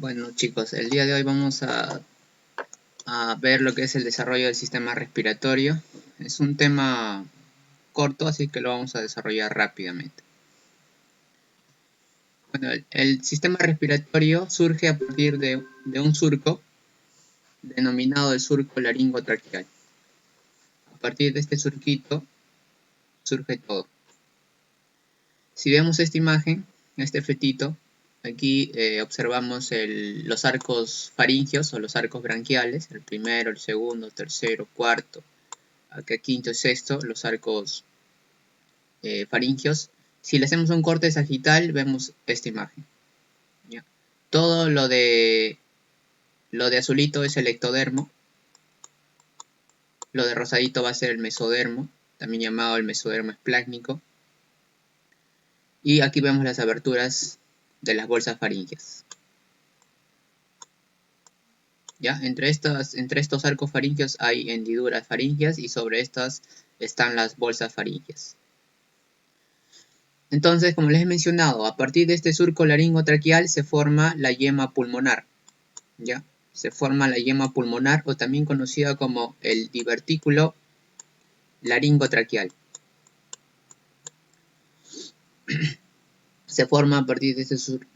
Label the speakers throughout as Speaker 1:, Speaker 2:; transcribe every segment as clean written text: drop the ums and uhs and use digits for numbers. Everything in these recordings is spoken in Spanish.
Speaker 1: Bueno chicos, el día de hoy vamos a ver lo que es el desarrollo del sistema respiratorio. Es un tema corto, así que lo vamos a desarrollar rápidamente. Bueno, el sistema respiratorio surge a partir de un surco denominado el surco laringotraqueal. A partir de este surquito surge todo. Si vemos esta imagen, este fetito, aquí observamos los arcos faringios o los arcos branquiales, el primero, el segundo, tercero, cuarto, acá quinto y sexto, los arcos faringios. Si le hacemos un corte sagital, vemos esta imagen. ¿Ya? Todo lo de azulito es el ectodermo, lo de rosadito va a ser el mesodermo, también llamado el mesodermo esplácnico. Y aquí vemos las aberturas de las bolsas faringias. ¿Ya? Entre estos arcos faringios hay hendiduras faringias y sobre estas están las bolsas faringias. Entonces, como les he mencionado, a partir de este surco laringotraqueal se forma la yema pulmonar. ¿Ya? Se forma la yema pulmonar o también conocida como el divertículo laringotraqueal. Se forma a partir de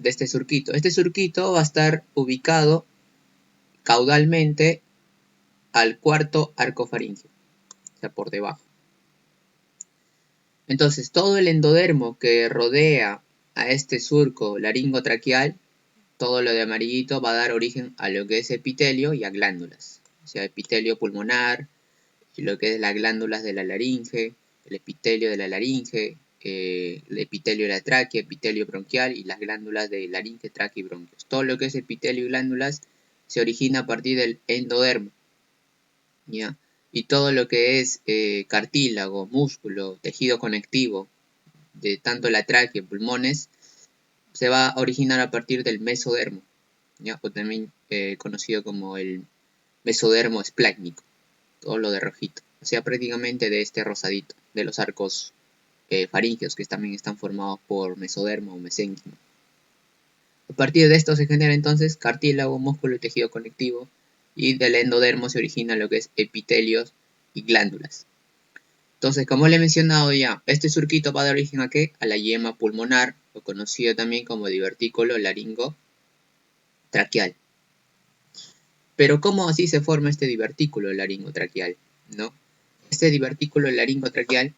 Speaker 1: este surquito. Este surquito va a estar ubicado caudalmente al cuarto arco faríngeo, o sea, por debajo. Entonces, todo el endodermo que rodea a este surco laringotraqueal, todo lo de amarillito va a dar origen a lo que es epitelio y a glándulas. O sea, epitelio pulmonar, y lo que es las glándulas de la laringe, el epitelio de la laringe, el epitelio de la tráquea, epitelio bronquial y las glándulas de laringe, tráquea y bronquios. Todo lo que es epitelio y glándulas se origina a partir del endodermo. ¿Ya? Y todo lo que es cartílago, músculo, tejido conectivo de tanto la tráquea y pulmones se va a originar a partir del mesodermo, ¿ya? O también conocido como el mesodermo esplácnico, todo lo de rojito, o sea, prácticamente de este rosadito, de los arcos faringios que también están formados por mesodermo o mesénquima. A partir de esto se genera entonces cartílago, músculo y tejido conectivo, y del endodermo se origina lo que es epitelios y glándulas. Entonces, como le he mencionado ya, este surquito va a dar origen ¿a qué? A la yema pulmonar, o conocido también como divertículo laringotraqueal. Pero ¿cómo así se forma este divertículo laringotraqueal? ¿No? Este divertículo laringotraqueal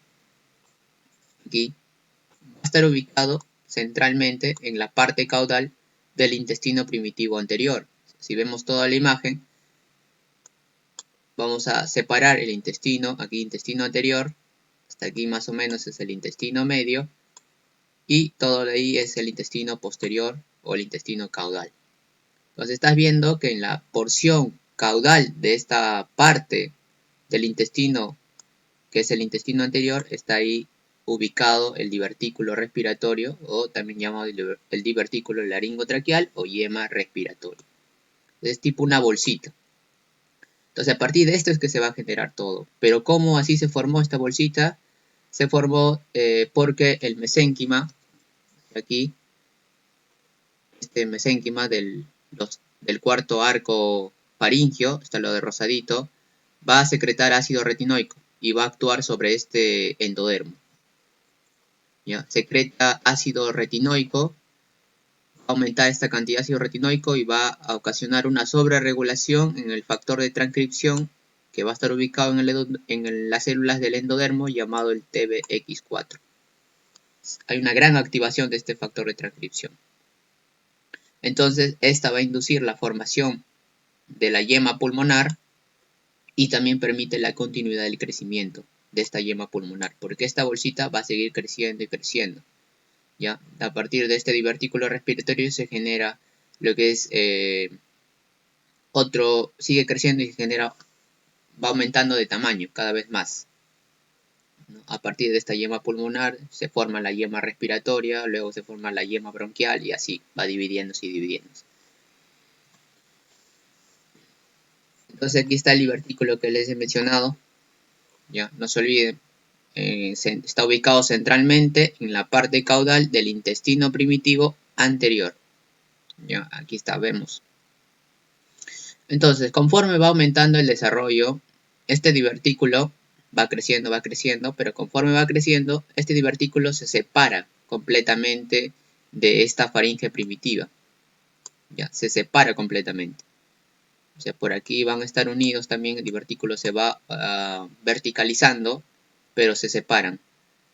Speaker 1: aquí va a estar ubicado centralmente en la parte caudal del intestino primitivo anterior. Si vemos toda la imagen, vamos a separar el intestino, aquí intestino anterior, hasta aquí más o menos es el intestino medio, y todo de ahí es el intestino posterior o el intestino caudal. Entonces estás viendo que en la porción caudal de esta parte del intestino, que es el intestino anterior, está ahí ubicado el divertículo respiratorio, o también llamado el divertículo laringotraqueal o yema respiratoria. Es tipo una bolsita. Entonces a partir de esto es que se va a generar todo. Pero ¿cómo así se formó esta bolsita? Se formó porque el mesénquima, aquí, este mesénquima del cuarto arco faríngeo, está lo de rosadito, va a secretar ácido retinoico y va a actuar sobre este endodermo. ¿Ya? Secreta ácido retinoico, va a aumentar esta cantidad de ácido retinoico y va a ocasionar una sobreregulación en el factor de transcripción que va a estar ubicado en las células del endodermo llamado el TBX4. Hay una gran activación de este factor de transcripción. Entonces, esta va a inducir la formación de la yema pulmonar y también permite la continuidad del crecimiento de esta yema pulmonar, porque esta bolsita va a seguir creciendo y creciendo. ¿Ya? A partir de este divertículo respiratorio se genera lo que es sigue creciendo y se genera, va aumentando de tamaño cada vez más. ¿No? A partir de esta yema pulmonar se forma la yema respiratoria, luego se forma la yema bronquial y así va dividiéndose y dividiéndose. Entonces aquí está el divertículo que les he mencionado. Ya, no se olviden, está ubicado centralmente en la parte caudal del intestino primitivo anterior. Ya, aquí está, vemos. Entonces, conforme va aumentando el desarrollo, este divertículo va creciendo, pero conforme va creciendo, este divertículo se separa completamente de esta faringe primitiva. Ya, se separa completamente. O sea, por aquí van a estar unidos también, el divertículo se va verticalizando, pero se separan.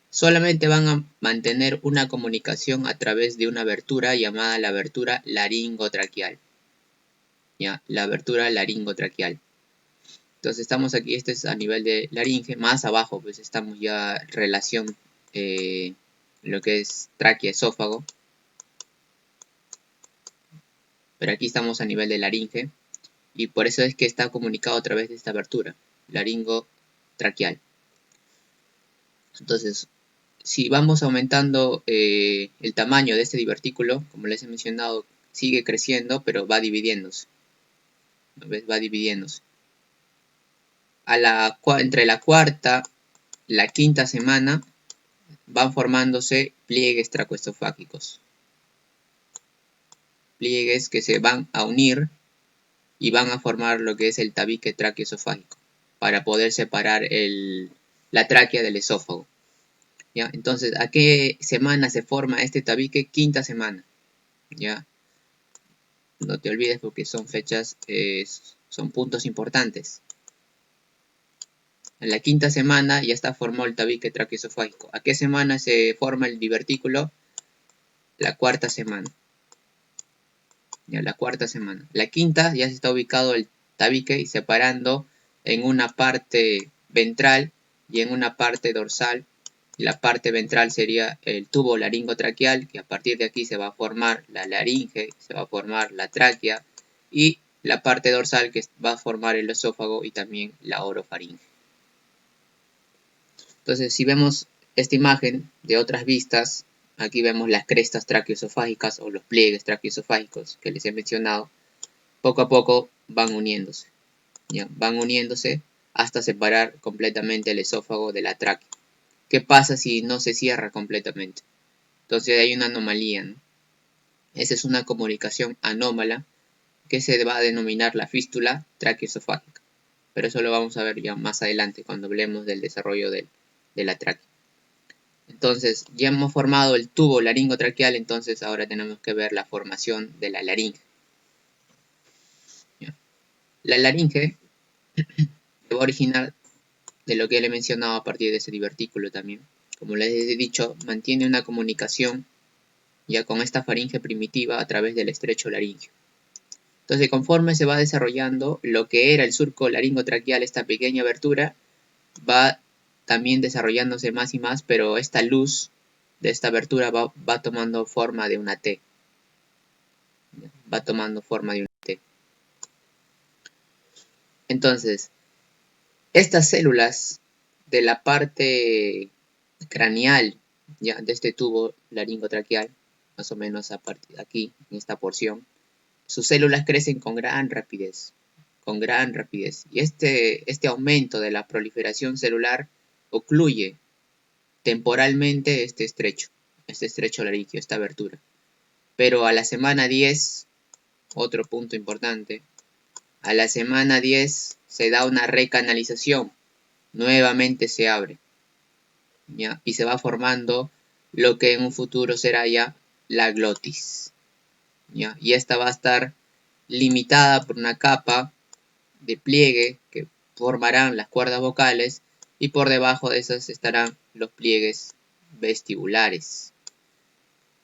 Speaker 1: Solamente van a mantener una comunicación a través de una abertura llamada la abertura laringotraqueal. Ya, la abertura laringotraqueal. Entonces estamos aquí, este es a nivel de laringe, más abajo pues estamos ya relación lo que es tráquea esófago, pero aquí estamos a nivel de laringe y por eso es que está comunicado a través de esta abertura laringotraqueal. Entonces, si vamos aumentando el tamaño de este divertículo, como les he mencionado, sigue creciendo, pero va dividiéndose. ¿Ves? Va dividiéndose. Entre la cuarta y la quinta semana van formándose pliegues tracoesofágicos. Pliegues que se van a unir y van a formar lo que es el tabique traqueoesofágico para poder separar la tráquea del esófago. ¿Ya? Entonces, ¿a qué semana se forma este tabique? Quinta semana. ¿Ya? No te olvides porque son fechas, son puntos importantes. En la quinta semana ya está formado el tabique traqueoesofágico. ¿A qué semana se forma el divertículo? La cuarta semana. Ya, la cuarta semana. La quinta ya se está ubicado el tabique y separando en una parte ventral y en una parte dorsal. La parte ventral sería el tubo laringotraqueal, que a partir de aquí se va a formar la laringe, se va a formar la tráquea, y la parte dorsal que va a formar el esófago y también la orofaringe. Entonces, si vemos esta imagen de otras vistas, aquí vemos las crestas traqueoesofágicas o los pliegues traqueoesofágicos que les he mencionado, poco a poco van uniéndose, ¿ya? Van uniéndose hasta separar completamente el esófago de la tráquea. ¿Qué pasa si no se cierra completamente? Entonces hay una anomalía, ¿no? Esa es una comunicación anómala que se va a denominar la fístula traqueoesofágica. Pero eso lo vamos a ver ya más adelante cuando hablemos del desarrollo de la tráquea. Entonces ya hemos formado el tubo laringotraqueal, entonces ahora tenemos que ver la formación de la laringe. ¿Ya? La laringe se va a originar de lo que le he mencionado a partir de ese divertículo también. Como les he dicho, mantiene una comunicación ya con esta faringe primitiva a través del estrecho laringio. Entonces, conforme se va desarrollando lo que era el surco laringotraqueal, esta pequeña abertura, va también desarrollándose más y más, pero esta luz de esta abertura va tomando forma de una T. Va tomando forma de una T. Entonces, estas células de la parte craneal, ya, de este tubo laringotraqueal, más o menos a partir de aquí, en esta porción, sus células crecen con gran rapidez, y este aumento de la proliferación celular ocluye temporalmente este estrecho laringio, esta abertura. Pero a la semana 10, otro punto importante, a la semana 10 se da una recanalización, nuevamente se abre, ¿ya? Y se va formando lo que en un futuro será ya la glotis, ¿ya? Y esta va a estar limitada por una capa de pliegue que formarán las cuerdas vocales y por debajo de esas estarán los pliegues vestibulares.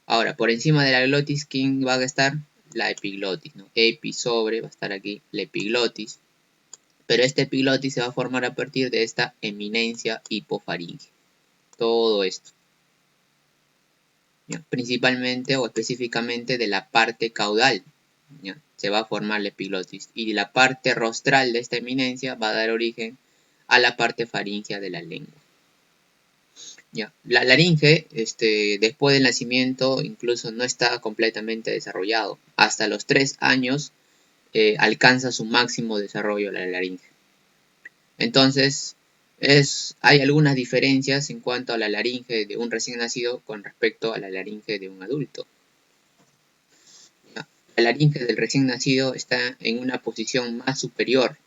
Speaker 1: Ahora, por encima de la glotis, ¿quién va a estar? La epiglotis, ¿no? Epi sobre, va a estar aquí la epiglotis. Pero esta epiglotis se va a formar a partir de esta eminencia hipofaringe. Todo esto. ¿Ya? Principalmente o específicamente de la parte caudal, ¿ya? Se va a formar la epiglotis. Y la parte rostral de esta eminencia va a dar origen a la parte faríngea de la lengua. ¿Ya? La laringe, después del nacimiento, incluso no está completamente desarrollado. Hasta los 3 años alcanza su máximo desarrollo la laringe. Entonces, hay algunas diferencias en cuanto a la laringe de un recién nacido con respecto a la laringe de un adulto. ¿Ya? la laringe del recién nacido está en una posición más superior,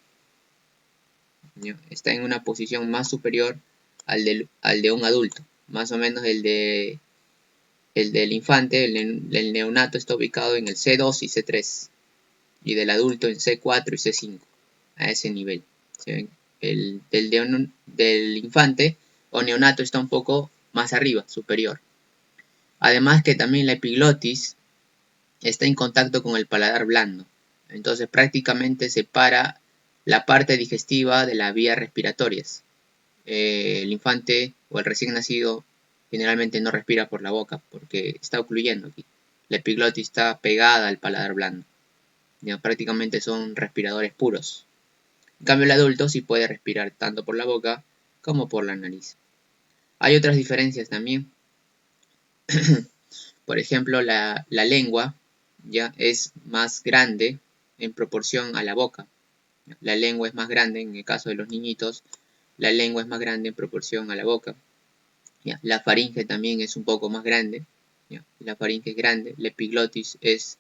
Speaker 1: ¿ya? Está en una posición más superior al de un adulto. Más o menos el del infante, el neonato está ubicado en el C2 y C3, y del adulto en C4 y C5, a ese nivel. ¿Sí ven? Del infante o neonato está un poco más arriba, superior. Además que también la epiglotis está en contacto con el paladar blando. Entonces prácticamente separa la parte digestiva de las vías respiratorias. El infante o el recién nacido generalmente no respira por la boca porque está ocluyendo aquí. La epiglotis está pegada al paladar blando. Ya, prácticamente son respiradores puros. En cambio el adulto sí puede respirar tanto por la boca como por la nariz. Hay otras diferencias también. Por ejemplo, la lengua ya es más grande en proporción a la boca. La lengua es más grande, en el caso de los niñitos, la lengua es más grande en proporción a la boca. ¿Ya? La faringe también es un poco más grande. ¿Ya? La faringe es grande, la epiglotis es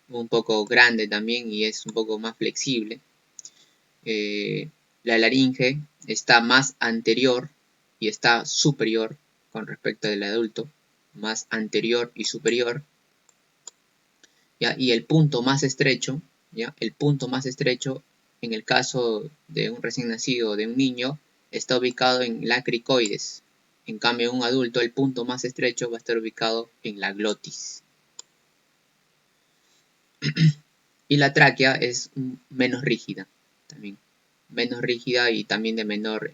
Speaker 1: un poco grande también y es un poco más flexible. La laringe está más anterior y está superior con respecto al adulto, más anterior y superior. ¿Ya? Y el punto más estrecho, ¿ya? El punto más estrecho en el caso de un recién nacido o de un niño está ubicado en la cricoides. En cambio, en un adulto el punto más estrecho va a estar ubicado en la glotis. Y la tráquea es menos rígida también. Menos rígida y también de menor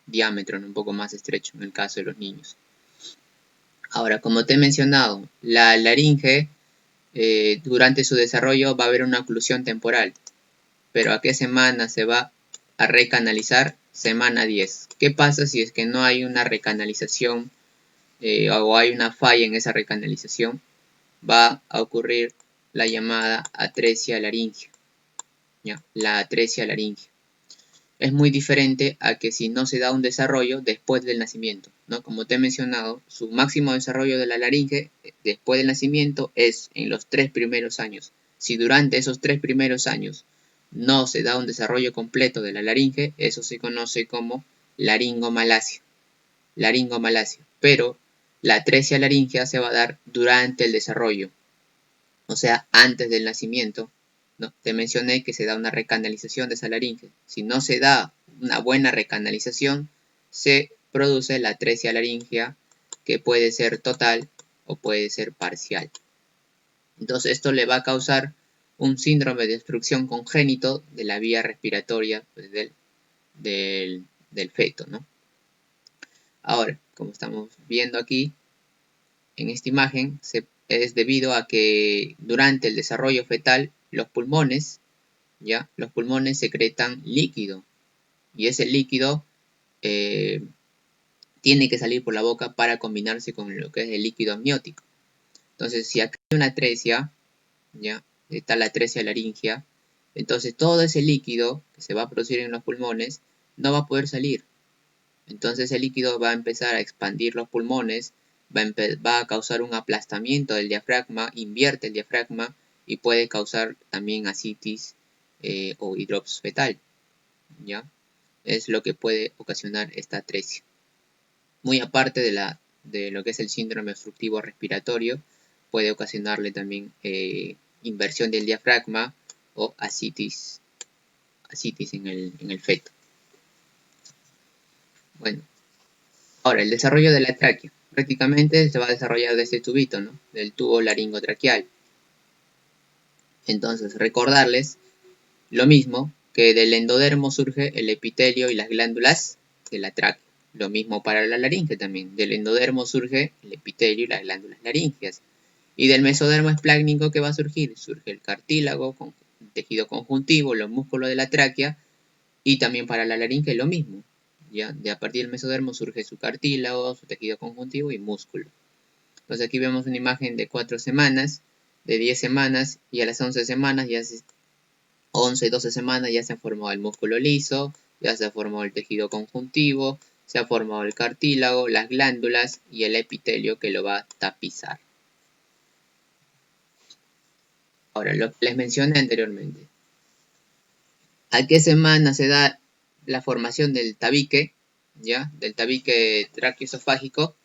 Speaker 1: diámetro, un poco más estrecho en el caso de los niños. Ahora, como te he mencionado, la laringe durante su desarrollo va a haber una oclusión temporal. Pero ¿a qué semana se va a recanalizar? Semana 10. ¿Qué pasa si es que no hay una recanalización o hay una falla en esa recanalización? Va a ocurrir la llamada atresia laringea. ¿Ya? La atresia laringea. Es muy diferente a que si no se da un desarrollo después del nacimiento, ¿no? Como te he mencionado, su máximo desarrollo de la laringe después del nacimiento es en los 3 primeros años. Si durante esos 3 primeros años no se da un desarrollo completo de la laringe, eso se conoce como laringomalacia. Laringomalacia. Pero la atresia laringea se va a dar durante el desarrollo, o sea, antes del nacimiento. ¿No? Te mencioné que se da una recanalización de esa laringe. Si no se da una buena recanalización, se produce la atresia laringea, que puede ser total o puede ser parcial. Entonces esto le va a causar un síndrome de obstrucción congénito de la vía respiratoria, pues, del feto, ¿no? Ahora, como estamos viendo aquí en esta imagen, es debido a que durante el desarrollo fetal los pulmones secretan líquido, y ese líquido tiene que salir por la boca para combinarse con lo que es el líquido amniótico. Entonces, si acá hay una atresia, ¿ya? Está la atresia laringea, entonces todo ese líquido que se va a producir en los pulmones no va a poder salir. Entonces el líquido va a empezar a expandir los pulmones, va a causar un aplastamiento del diafragma, invierte el diafragma y puede causar también ascitis o hidrops fetal, ¿ya? Es lo que puede ocasionar esta atresia. Muy aparte de lo que es el síndrome obstructivo respiratorio, puede ocasionarle también inversión del diafragma o ascitis en el feto. Bueno, ahora el desarrollo de la tráquea. Prácticamente se va a desarrollar de este tubito, ¿no? Del tubo laringotraqueal. Entonces, recordarles lo mismo, que del endodermo surge el epitelio y las glándulas de la tráquea. Lo mismo para la laringe también. Del endodermo surge el epitelio y las glándulas laringeas. Y del mesodermo esplácnico, ¿qué va a surgir? Surge el cartílago, con tejido conjuntivo, los músculos de la tráquea, y también para la laringe lo mismo. ¿Ya? De a partir del mesodermo surge su cartílago, su tejido conjuntivo y músculo. Entonces aquí vemos una imagen de 4 semanas, de 10 semanas, y a las 11 semanas, 11, 12 semanas ya se ha formado el músculo liso, ya se ha formado el tejido conjuntivo, se ha formado el cartílago, las glándulas y el epitelio que lo va a tapizar. Ahora, lo que les mencioné anteriormente. ¿A qué semana se da la formación del tabique? ¿Ya? Del tabique traqueoesofágico.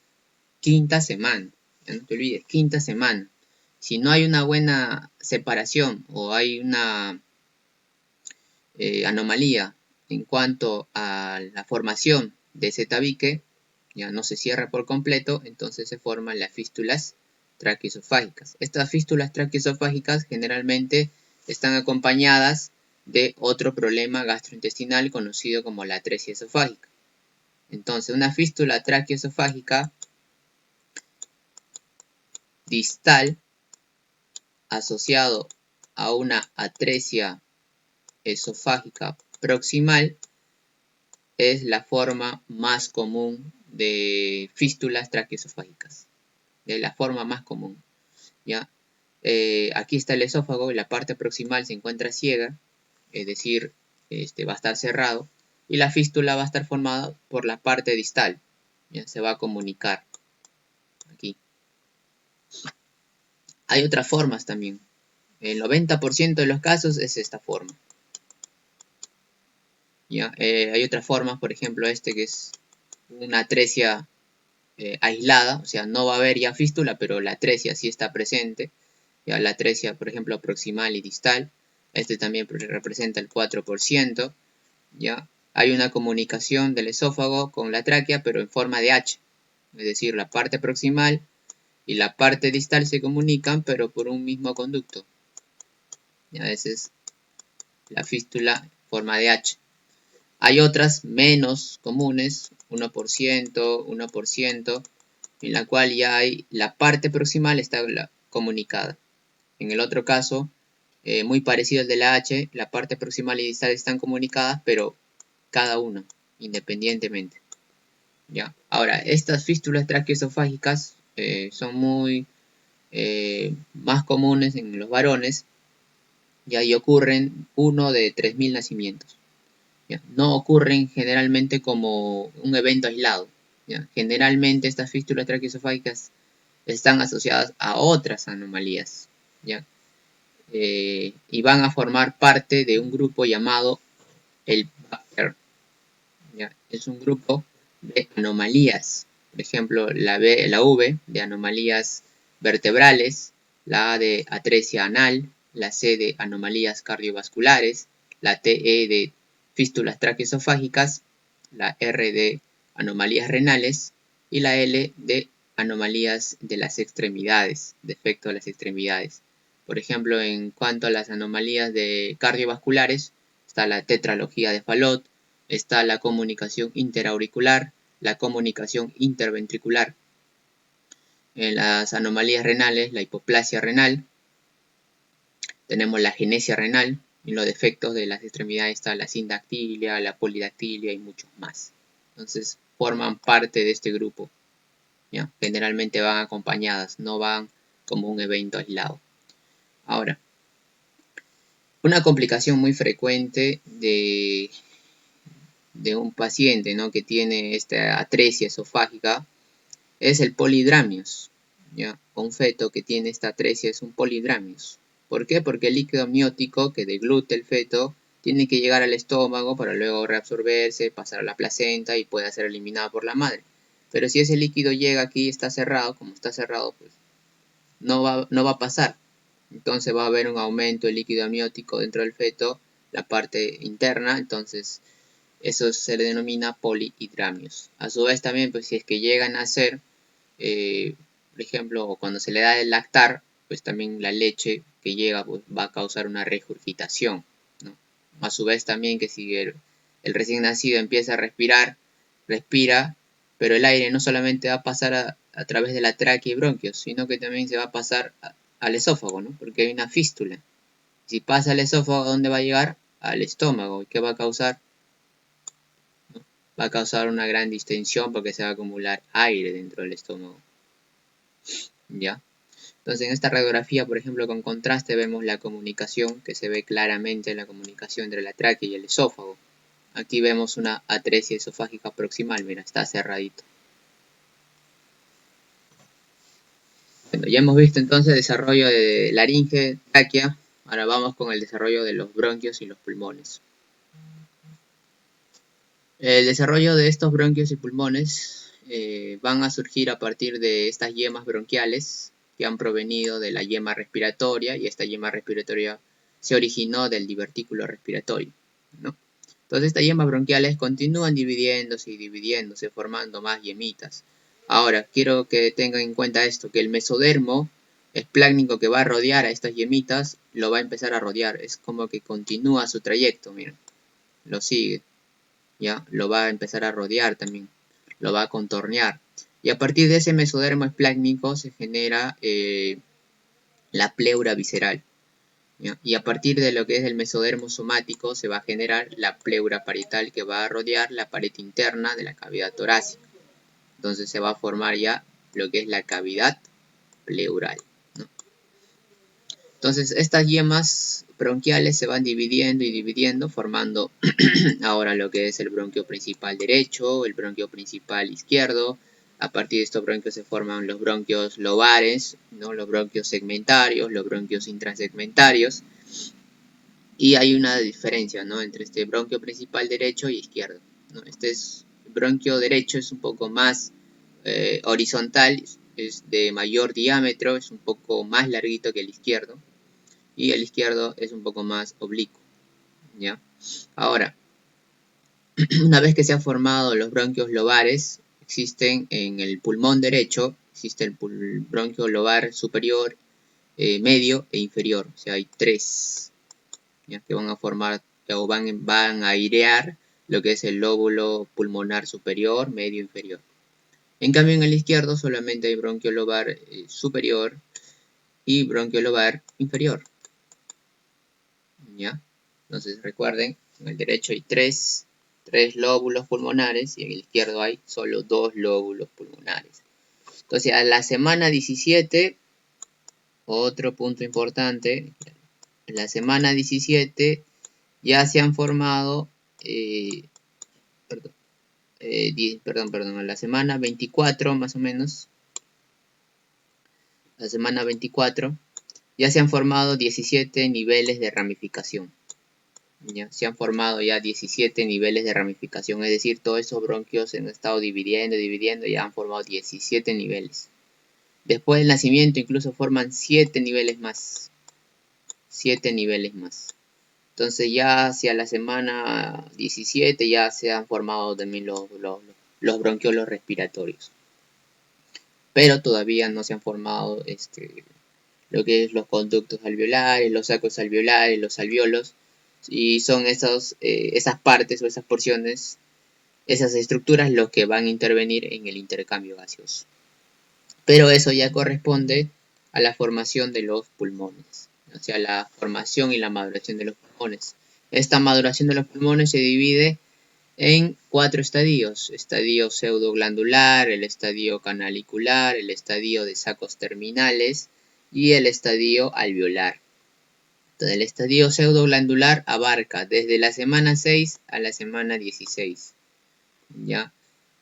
Speaker 1: Quinta semana. Ya no te olvides, quinta semana. Si no hay una buena separación o hay una anomalía en cuanto a la formación de ese tabique, ya no se cierra por completo, entonces se forman las fístulas traqueoesofágicas. Estas fístulas traqueoesofágicas generalmente están acompañadas de otro problema gastrointestinal conocido como la atresia esofágica. Entonces, una fístula traqueoesofágica distal asociado a una atresia esofágica proximal es la forma más común de fístulas traqueoesofágicas. De la forma más común. ¿Ya? Aquí está el esófago, la parte proximal se encuentra ciega, es decir, va a estar cerrado, y la fístula va a estar formada por la parte distal, ¿ya? Se va a comunicar aquí. Hay otras formas también. El 90% de los casos es esta forma. ¿Ya? Hay otras formas, por ejemplo, que es una atresia aislada, o sea, no va a haber ya fístula, pero la atresia sí está presente. Ya la atresia, por ejemplo, proximal y distal. También representa el 4%. ¿Ya? Hay una comunicación del esófago con la tráquea, pero en forma de H. Es decir, la parte proximal y la parte distal se comunican, pero por un mismo conducto. ¿Ya? Esa es la fístula en forma de H. Hay otras menos comunes, 1%, 1%, en la cual ya hay la parte proximal está comunicada. En el otro caso, muy parecido al de la H, la parte proximal y distal están comunicadas, pero cada una, independientemente. ¿Ya? Ahora, estas fístulas traqueoesofágicas son muy más comunes en los varones, ¿ya? Y ocurren 1 de 3.000 nacimientos. ¿Ya? No ocurren generalmente como un evento aislado. ¿Ya? Generalmente estas fístulas traqueoesofágicas están asociadas a otras anomalías. ¿Ya? Y van a formar parte de un grupo llamado el BACTER. ¿Ya? Es un grupo de anomalías. Por ejemplo, la V de anomalías vertebrales, la A de atresia anal, la C de anomalías cardiovasculares, la TE de fístulas traqueoesofágicas, la R de anomalías renales y la L de anomalías de las extremidades, defecto de las extremidades. Por ejemplo, en cuanto a las anomalías cardiovasculares, está la tetralogía de Fallot, está la comunicación interauricular, la comunicación interventricular. En las anomalías renales, la hipoplasia renal, tenemos la genesia renal, y en los defectos de las extremidades está la sindactilia, la polidactilia y muchos más. Entonces forman parte de este grupo. ¿Ya? Generalmente van acompañadas, no van como un evento aislado. Ahora, una complicación muy frecuente de un paciente, ¿no?, que tiene esta atresia esofágica es el polidramios. ¿Ya? Un feto que tiene esta atresia es un polidramios. ¿Por qué? Porque el líquido amniótico que deglute el feto tiene que llegar al estómago para luego reabsorberse, pasar a la placenta y pueda ser eliminado por la madre. Pero si ese líquido llega aquí y está cerrado, como está cerrado, pues no va a pasar. Entonces va a haber un aumento del líquido amniótico dentro del feto, la parte interna, entonces eso se le denomina polihidramios. A su vez también, pues si es que llegan a ser, por ejemplo, cuando se le da el lactar, pues también la leche que llega pues, va a causar una regurgitación, ¿no? A su vez también que si el recién nacido empieza a respirar, respira, pero el aire no solamente va a pasar a través de la tráquea y bronquios, sino que también se va a pasar al esófago, ¿no? Porque hay una fístula. Si pasa al esófago, ¿a dónde va a llegar? Al estómago. ¿Y qué va a causar? Va a causar una gran distensión porque se va a acumular aire dentro del estómago. ¿Ya? Entonces en esta radiografía, por ejemplo, con contraste vemos la comunicación que se ve claramente en la comunicación entre la tráquea y el esófago. Aquí vemos una atresia esofágica proximal, mira, está cerradito. Bueno, ya hemos visto entonces el desarrollo de laringe, tráquea. Ahora vamos con el desarrollo de los bronquios y los pulmones. El desarrollo de estos bronquios y pulmones van a surgir a partir de estas yemas bronquiales que han provenido de la yema respiratoria, y esta yema respiratoria se originó del divertículo respiratorio, ¿no? Entonces estas yemas bronquiales continúan dividiéndose y dividiéndose, formando más yemitas. Ahora, quiero que tengan en cuenta esto, que el mesodermo esplácnico que va a rodear a estas yemitas, lo va a empezar a rodear. Es como que continúa su trayecto, miren, lo sigue. ¿Ya? Lo va a empezar a rodear también, lo va a contornear. Y a partir de ese mesodermo esplácnico se genera la pleura visceral, ¿ya? Y a partir de lo que es el mesodermo somático se va a generar la pleura parietal, que va a rodear la pared interna de la cavidad torácica. Entonces se va a formar ya lo que es la cavidad pleural, ¿no? Entonces estas yemas bronquiales se van dividiendo y dividiendo, formando ahora lo que es el bronquio principal derecho, el bronquio principal izquierdo. A partir de estos bronquios se forman los bronquios lobares, ¿no? Los bronquios segmentarios, los bronquios intrasegmentarios. Y hay una diferencia, ¿no?, entre este bronquio principal derecho y izquierdo, ¿no? El bronquio derecho es un poco más horizontal, es de mayor diámetro, es un poco más larguito que el izquierdo. Y el izquierdo es un poco más oblicuo, ¿ya? Ahora, una vez que se han formado los bronquios lobares, existen en el pulmón derecho, existe el bronquio lobar superior, medio e inferior. O sea, hay tres, ¿ya?, que van a formar o van a airear lo que es el lóbulo pulmonar superior, medio e inferior. En cambio, en el izquierdo solamente hay bronquio lobar superior y bronquio lobar inferior, ¿ya? Entonces recuerden, en el derecho hay tres lóbulos pulmonares y en el izquierdo hay solo 2 lóbulos pulmonares. Entonces a la semana 17, otro punto importante, en la semana 17 ya se han formado, a la semana 24 más o menos, la semana 24 ya se han formado 17 niveles de ramificación. ¿Ya? Se han formado ya 17 niveles de ramificación, es decir, todos esos bronquios se han estado dividiendo y ya han formado 17 niveles. Después del nacimiento incluso forman 7 niveles más. 7 niveles más. Entonces ya hacia la semana 17 ya se han formado también los bronquiolos respiratorios. Pero todavía no se han formado lo que es los conductos alveolares, los sacos alveolares, los alveolos. Y son esas partes o esas porciones, esas estructuras, los que van a intervenir en el intercambio gaseoso. Pero eso ya corresponde a la formación de los pulmones, o sea, la formación y la maduración de los pulmones. Esta maduración de los pulmones se divide en 4 estadios: estadio pseudoglandular, el estadio canalicular, el estadio de sacos terminales y el estadio alveolar. Entonces, el estadio pseudoglandular abarca desde la semana 6 a la semana 16, ¿ya?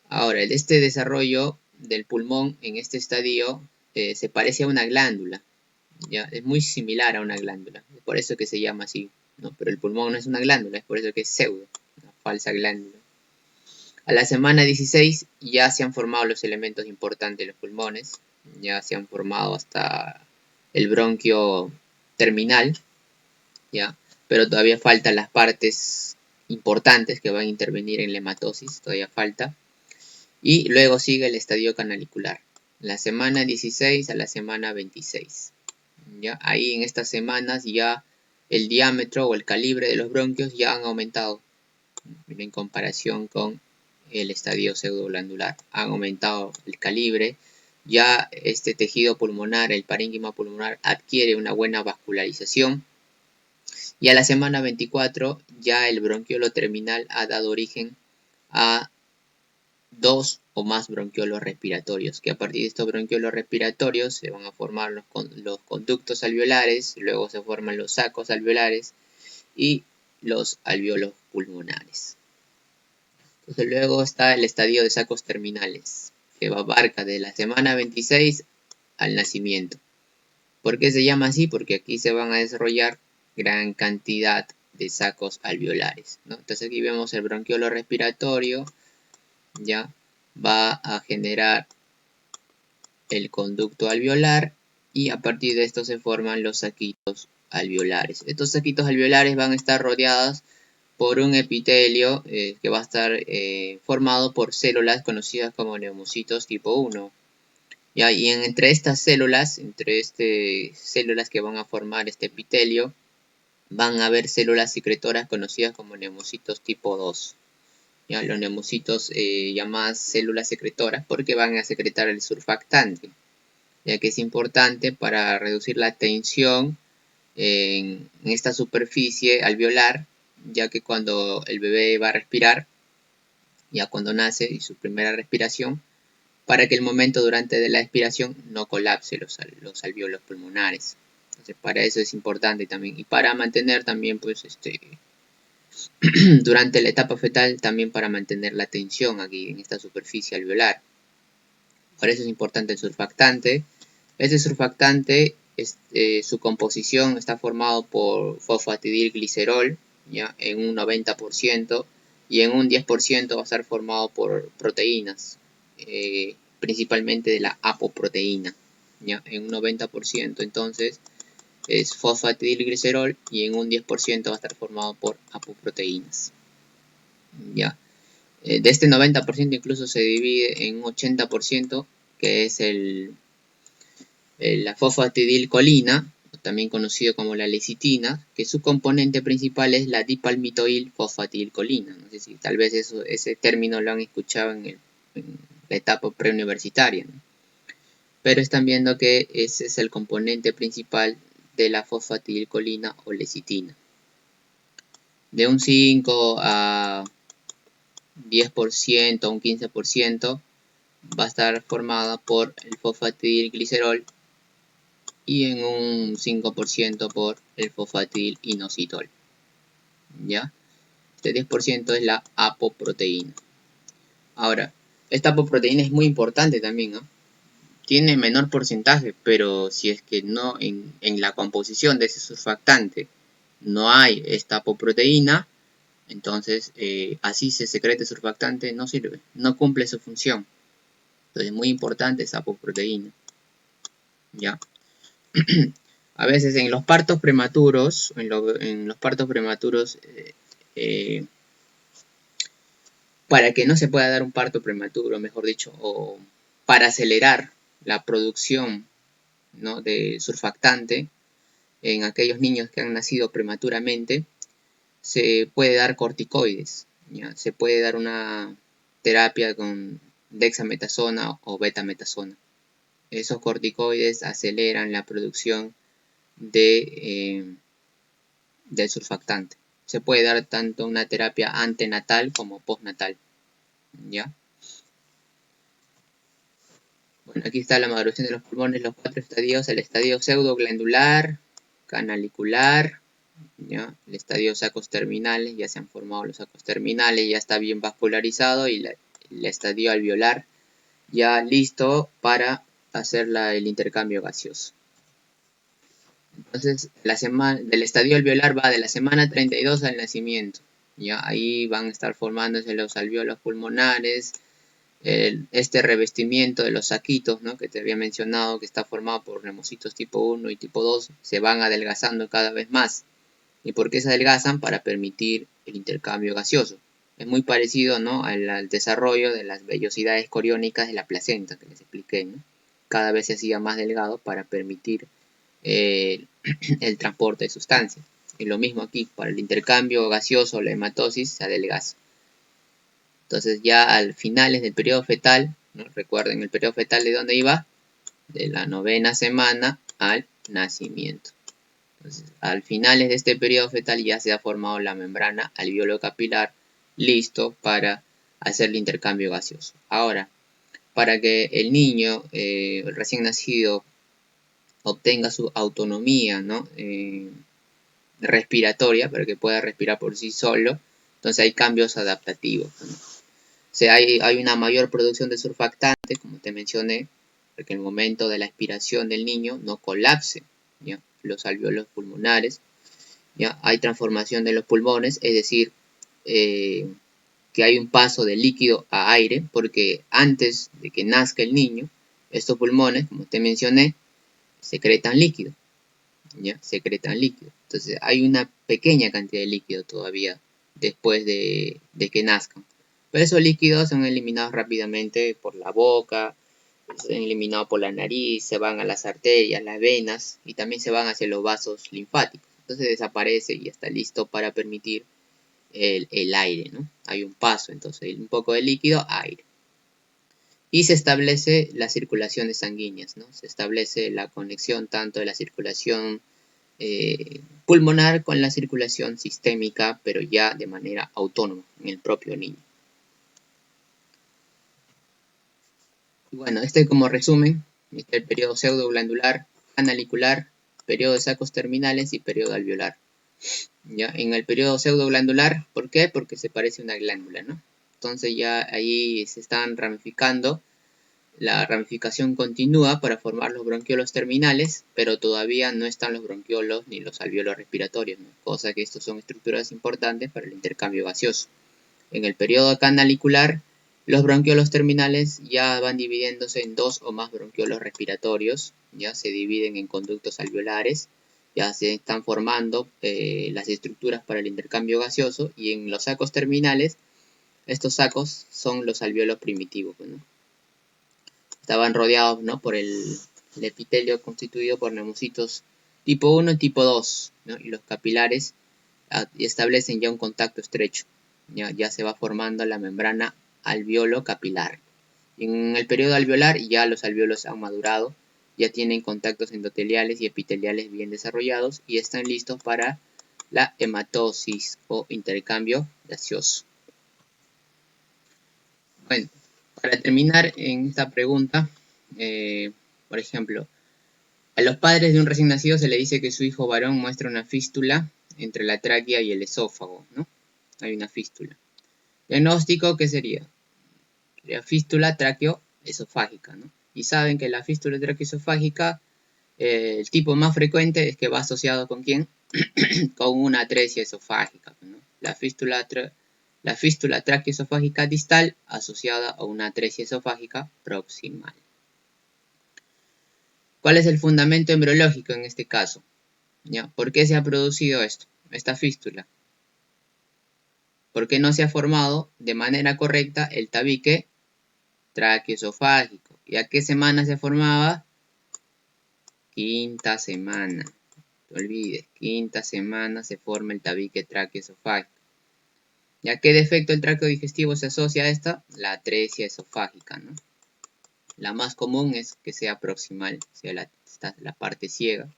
Speaker 1: Ahora, este desarrollo del pulmón en este estadio se parece a una glándula, ¿ya? Es muy similar a una glándula, es por eso que se llama así, ¿no? Pero el pulmón no es una glándula, es por eso que es pseudo, una falsa glándula. A la semana 16 ya se han formado los elementos importantes de los pulmones, ya se han formado hasta el bronquio terminal, ¿ya? Pero todavía faltan las partes importantes que van a intervenir en la hematosis, todavía falta. Y luego sigue el estadio canalicular, la semana 16 a la semana 26, ¿ya? Ahí en estas semanas ya el diámetro o el calibre de los bronquios ya han aumentado en comparación con el estadio pseudoglandular. Han aumentado el calibre, ya este tejido pulmonar, el parénquima pulmonar, adquiere una buena vascularización. Y a la semana 24 ya el bronquiolo terminal ha dado origen a 2 o más bronquiolos respiratorios, que a partir de estos bronquiolos respiratorios se van a formar los conductos alveolares, luego se forman los sacos alveolares y los alveolos pulmonares. Entonces luego está el estadio de sacos terminales, que abarca de la semana 26 al nacimiento. ¿Por qué se llama así? Porque aquí se van a desarrollar gran cantidad de sacos alveolares, ¿no? Entonces aquí vemos el bronquiolo respiratorio, ya va a generar el conducto alveolar y a partir de esto se forman los saquitos alveolares. Estos saquitos alveolares van a estar rodeados por un epitelio que va a estar formado por células conocidas como neumocitos tipo 1. ¿Ya? Y entre estas células, células que van a formar este epitelio, van a haber células secretoras conocidas como neumocitos tipo 2. ¿Ya? Los neumocitos llamadas células secretoras porque van a secretar el surfactante, ya que es importante para reducir la tensión en esta superficie alveolar, ya que cuando el bebé va a respirar, ya cuando nace y su primera respiración, para que el momento durante de la expiración no colapse los alvéolos pulmonares. Entonces, para eso es importante también. Y para mantener también, pues, durante la etapa fetal, también para mantener la tensión aquí en esta superficie alveolar. Por eso es importante el surfactante. Este surfactante, su composición está formado por fosfatidilglicerol, ¿ya? En un 90%, y en un 10% va a estar formado por proteínas, principalmente de la apoproteína, ¿ya? En un 90%, entonces, es fosfatidilglicerol y en un 10% va a estar formado por apoproteínas, ¿ya? De este 90% incluso se divide en un 80%, que es la fosfatidilcolina, también conocido como la lecitina, que su componente principal es la dipalmitoil fosfatidilcolina. No sé si tal vez ese término lo han escuchado en la etapa preuniversitaria, ¿no? Pero están viendo que ese es el componente principal de la fosfatidilcolina o lecitina. De un 5 a 10%, un 15% va a estar formada por el fosfatidilglicerol y en un 5% por el fosfatidilinositol, ¿ya? Este 10% es la apoproteína. Ahora, esta apoproteína es muy importante también, ¿no? Tiene menor porcentaje, pero si es que no en la composición de ese surfactante no hay esta apoproteína, entonces así se secrete surfactante, no sirve, no cumple su función. Entonces es muy importante esa apoproteína, ¿ya? A veces en los partos prematuros, para que no se pueda dar un parto prematuro, mejor dicho, o para acelerar la producción, ¿no?, de surfactante en aquellos niños que han nacido prematuramente, se puede dar corticoides, ¿ya? Se puede dar una terapia con dexametasona o betametasona. Esos corticoides aceleran la producción del surfactante. Se puede dar tanto una terapia antenatal como postnatal, ¿ya? Bueno, aquí está la maduración de los pulmones, los 4 estadios: el estadio pseudoglandular, canalicular, ¿ya? El estadio sacos terminales, ya se han formado los sacos terminales, ya está bien vascularizado, y el estadio alveolar ya listo para hacer el intercambio gaseoso. Entonces, del estadio alveolar va de la semana 32 al nacimiento. ¿Ya? Ahí van a estar formándose los alvéolos pulmonares, este revestimiento de los saquitos, ¿no?, que te había mencionado, que está formado por neumocitos tipo 1 y tipo 2, se van adelgazando cada vez más. ¿Y por qué se adelgazan? Para permitir el intercambio gaseoso. Es muy parecido, ¿no?, al desarrollo de las vellosidades coriónicas de la placenta, que les expliqué, ¿no? Cada vez se hacía más delgado para permitir el transporte de sustancias. Y lo mismo aquí, para el intercambio gaseoso, la hematosis, se adelgaza. Entonces ya al finales del periodo fetal, ¿no?, recuerden el periodo fetal de dónde iba, de la 9ª semana al nacimiento. Entonces, al finales de este periodo fetal ya se ha formado la membrana alveolo-capilar, listo para hacer el intercambio gaseoso. Ahora, para que el niño, el recién nacido, obtenga su autonomía, ¿no?, respiratoria, para que pueda respirar por sí solo, entonces hay cambios adaptativos, ¿no? O sea, hay una mayor producción de surfactante, como te mencioné, para que el momento de la expiración del niño no colapse, ¿ya? Los alvéolos pulmonares. ¿Ya? Hay transformación de los pulmones, es decir, que hay un paso de líquido a aire, porque antes de que nazca el niño, estos pulmones, como te mencioné, secretan líquido, ¿ya? Secretan líquido. Entonces hay una pequeña cantidad de líquido todavía después de que nazcan. Pero esos líquidos son eliminados rápidamente por la boca, son eliminados por la nariz, se van a las arterias, las venas y también se van hacia los vasos linfáticos. Entonces desaparece y está listo para permitir el aire, ¿no? Hay un paso, entonces un poco de líquido, aire. Y se establece las circulaciones sanguíneas, ¿no? Se establece la conexión tanto de la circulación pulmonar con la circulación sistémica, pero ya de manera autónoma en el propio niño. Y bueno, como resumen, está el periodo pseudoglandular, analicular, periodo de sacos terminales y periodo alveolar. ¿Ya? En el periodo pseudoglandular, ¿por qué? Porque se parece a una glándula, ¿no? Entonces ya ahí se están ramificando, la ramificación continúa para formar los bronquiolos terminales, pero todavía no están los bronquiolos ni los alvéolos respiratorios, ¿no? Cosa que estos son estructuras importantes para el intercambio gaseoso. En el periodo canalicular, los bronquiolos terminales ya van dividiéndose en dos o más bronquiolos respiratorios, ya se dividen en conductos alveolares, ya se están formando las estructuras para el intercambio gaseoso, y en los sacos terminales, estos sacos son los alvéolos primitivos, ¿no? Estaban rodeados, ¿no?, por el epitelio constituido por neumocitos tipo 1 y tipo 2, ¿no? Y los capilares establecen ya un contacto estrecho. Ya se va formando la membrana alveolo capilar. En el periodo alveolar ya los alvéolos han madurado, ya tienen contactos endoteliales y epiteliales bien desarrollados y están listos para la hematosis o intercambio gaseoso. Bueno, para terminar en esta pregunta, por ejemplo, a los padres de un recién nacido se le dice que su hijo varón muestra una fístula entre la tráquea y el esófago, ¿no? Hay una fístula. Diagnóstico, ¿qué sería? Sería fístula tráqueo-esofágica, ¿no? Y saben que la fístula tráqueo-esofágica, el tipo más frecuente es que va asociado ¿con quién? Con una atresia esofágica, ¿no? La fístula tráqueo-esofágica distal asociada a una atresia esofágica proximal. ¿Cuál es el fundamento embriológico en este caso? ¿Ya? ¿Por qué se ha producido esta fístula? ¿Por qué no se ha formado de manera correcta el tabique tráqueo-esofágico? ¿Y a qué semana se formaba? Quinta semana. No te olvides, quinta semana se forma el tabique tráqueo-esofágico. ¿Y a qué defecto del tracto digestivo se asocia a esta? La atresia esofágica, ¿no? La más común es que sea proximal, sea la parte ciega.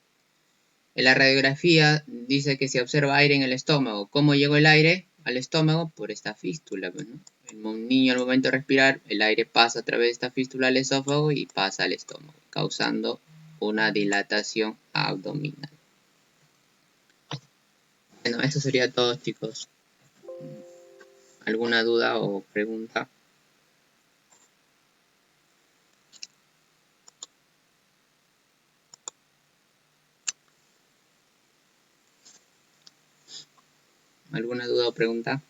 Speaker 1: En la radiografía dice que se observa aire en el estómago. ¿Cómo llegó el aire al estómago? Por esta fístula, ¿no? El niño al momento de respirar, el aire pasa a través de esta fístula al esófago y pasa al estómago, causando una dilatación abdominal. Bueno, eso sería todo, chicos. ¿Alguna duda o pregunta? ¿Alguna duda o pregunta?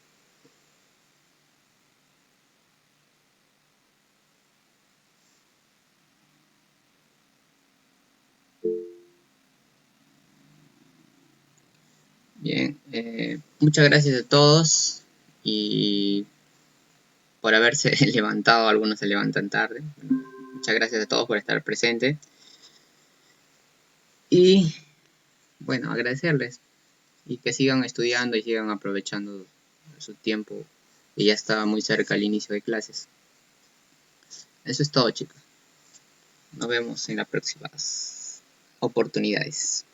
Speaker 1: Bien, muchas gracias a todos y por haberse levantado. Algunos se levantan tarde. Muchas gracias a todos por estar presentes. Y bueno, agradecerles y que sigan estudiando y sigan aprovechando su tiempo, que ya está muy cerca el inicio de clases. Eso es todo, chicos. Nos vemos en las próximas oportunidades.